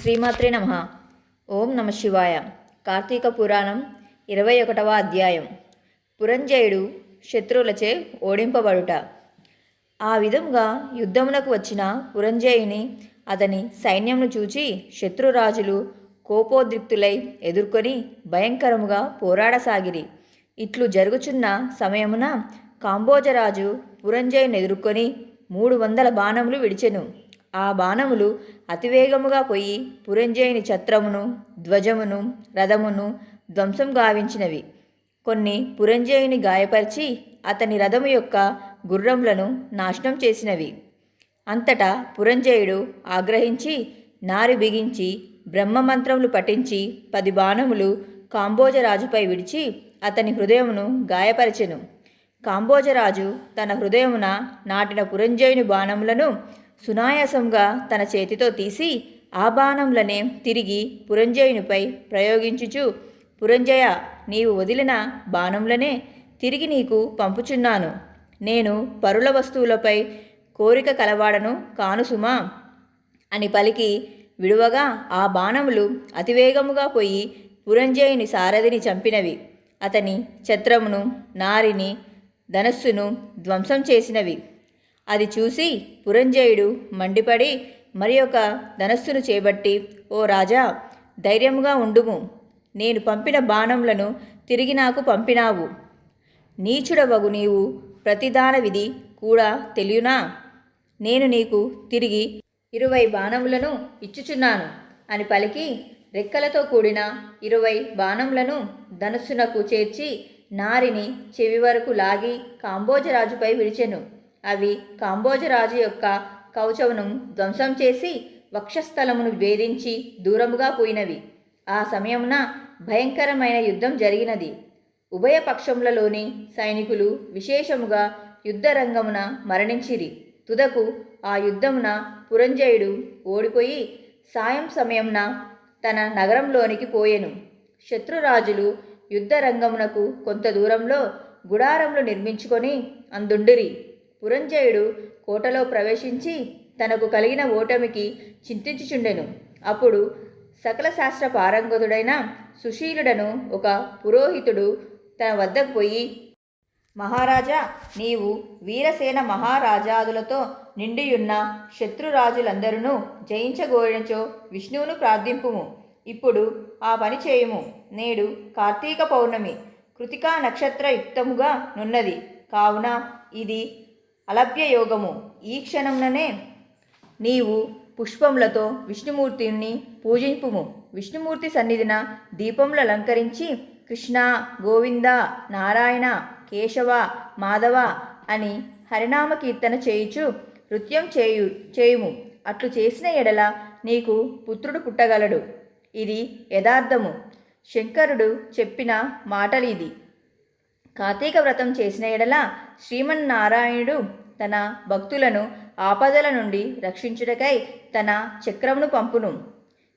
శ్రీమాత్రే నమః. ఓం నమ శివాయ. కార్తీక పురాణం 21వ అధ్యాయం. పురంజయుడు శత్రువులచే ఓడింపబడుట. ఆ విధముగా యుద్ధమునకు వచ్చిన పురంజయుని అతని సైన్యమును చూచి శత్రురాజులు కోపోద్రిక్తులై ఎదుర్కొని భయంకరముగా పోరాడసాగిరి. ఇట్లు జరుగుచున్న సమయమున కాంబోజరాజు పురంజయుని ఎదుర్కొని 300 బాణములు విడిచెను. ఆ బాణములు అతివేగముగా పోయి పురంజయుని ఛత్రమును, ధ్వజమును, రథమును ధ్వంసం గావించినవి. కొన్ని పురంజయుని గాయపరిచి అతని రథము యొక్క గుర్రములను నాశనం చేసినవి. అంతటా పురంజయుడు ఆగ్రహించి నారి బిగించి బ్రహ్మమంత్రములు పఠించి 10 బాణములు కాంబోజరాజుపై విడిచి అతని హృదయమును గాయపరిచెను. కాంబోజరాజు తన హృదయమున నాటిన పురంజయుని బాణములను సునాయాసంగా తన చేతితో తీసి ఆ బాణములనే తిరిగి పురంజయునిపై ప్రయోగించుచు, పురంజయ, నీవు వదిలిన బాణములనే తిరిగి నీకు పంపుచున్నాను. నేను పరుల వస్తువులపై కోరిక కలవాడను కానుసుమా అని పలికి విడువగా ఆ బాణములు అతివేగముగా పోయి పురంజయుని సారథిని చంపినవి. అతని ఛత్రమును, నారిని, ధనస్సును ధ్వంసం చేసినవి. అది చూసి పురంజయుడు మండిపడి మరి ఒక ధనస్సును చేపట్టి, ఓ రాజా, ధైర్యముగా ఉండుము. నేను పంపిన బాణములను తిరిగి నాకు పంపినావు. నీచుడవగు నీవు ప్రతిదాన విధి కూడా తెలియనా? నేను నీకు తిరిగి 20 బాణములను ఇచ్చుచున్నాను అని పలికి రెక్కలతో కూడిన 20 బాణములను ధనుస్సునకు చేర్చి నారిని చెవి వరకు లాగి కాంబోజరాజుపై విడిచెను. అవి కాంబోజరాజు యొక్క కవచమును ధ్వంసం చేసి వక్షస్థలమును భేదించి దూరముగా పోయినవి. ఆ సమయమున భయంకరమైన యుద్ధం జరిగినది. ఉభయ పక్షములలోని సైనికులు విశేషముగా యుద్ధరంగమున మరణించిరి. తుదకు ఆ యుద్ధమున పురంజయుడు ఓడిపోయి సాయం సమయమున తన నగరంలోనికి పోయెను. శత్రురాజులు యుద్ధరంగమునకు కొంత దూరంలో గుడారములు నిర్మించుకొని అందుండిరి. పురంజయుడు కోటలో ప్రవేశించి తనకు కలిగిన ఓటమికి చింతించుచుండెను. అప్పుడు సకల శాస్త్ర పారంగతుడైన సుశీలుడను ఒక పురోహితుడు తన వద్దకు పోయి, మహారాజా, నీవు వీరసేన మహారాజాదులతో నిండియున్న శత్రురాజులందరూ జయించగోరినచో విష్ణువును ప్రార్థింపుము. ఇప్పుడు ఆ పని చేయుము. నేడు కార్తీక పౌర్ణమి, కృతికా నక్షత్ర యుక్తముగా నున్నది. కావున ఇది అలభ్య యోగము. ఈ క్షణంలోనే నీవు పుష్పములతో విష్ణుమూర్తిని పూజింపుము. విష్ణుమూర్తి సన్నిధిన దీపములు అలంకరించి కృష్ణ, గోవింద, నారాయణ, కేశవ, మాధవ అని హరినామ కీర్తన చేయుచు నృత్యం చేయుము. అట్లు చేసిన ఎడల నీకు పుత్రుడు పుట్టగలడు. ఇది యథార్థము. శంకరుడు చెప్పిన మాటలు ఇది. కార్తీక వ్రతం చేసిన ఎడల శ్రీమన్నారాయణుడు తన భక్తులను ఆపదల నుండి రక్షించుటకై తన చక్రమును పంపును.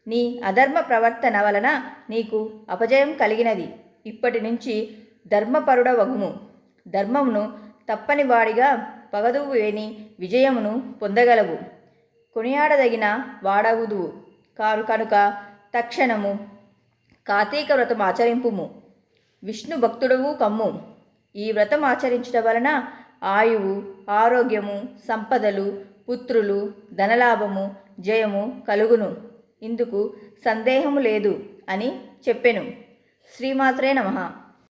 నీ అధర్మ ప్రవర్తన వలన నీకు అపజయం కలిగినది. ఇప్పటి నుంచి ధర్మపరుడవగుము. ధర్మమును తప్పని వాడిగా పగదువు వేని విజయమును పొందగలవు. కొనియాడదగిన వాడగుదువు కనుక తక్షణము కార్తీక వ్రతం ఆచరింపుము. విష్ణు భక్తుడవు కమ్ము. ఈ వ్రతం ఆచరించడం వలన ఆయువు, ఆరోగ్యము, సంపదలు, పుత్రులు, ధనలాభము, జయము కలుగును. ఇందుకు సందేహము లేదు అని చెప్పెను. శ్రీమాత్రే నమః.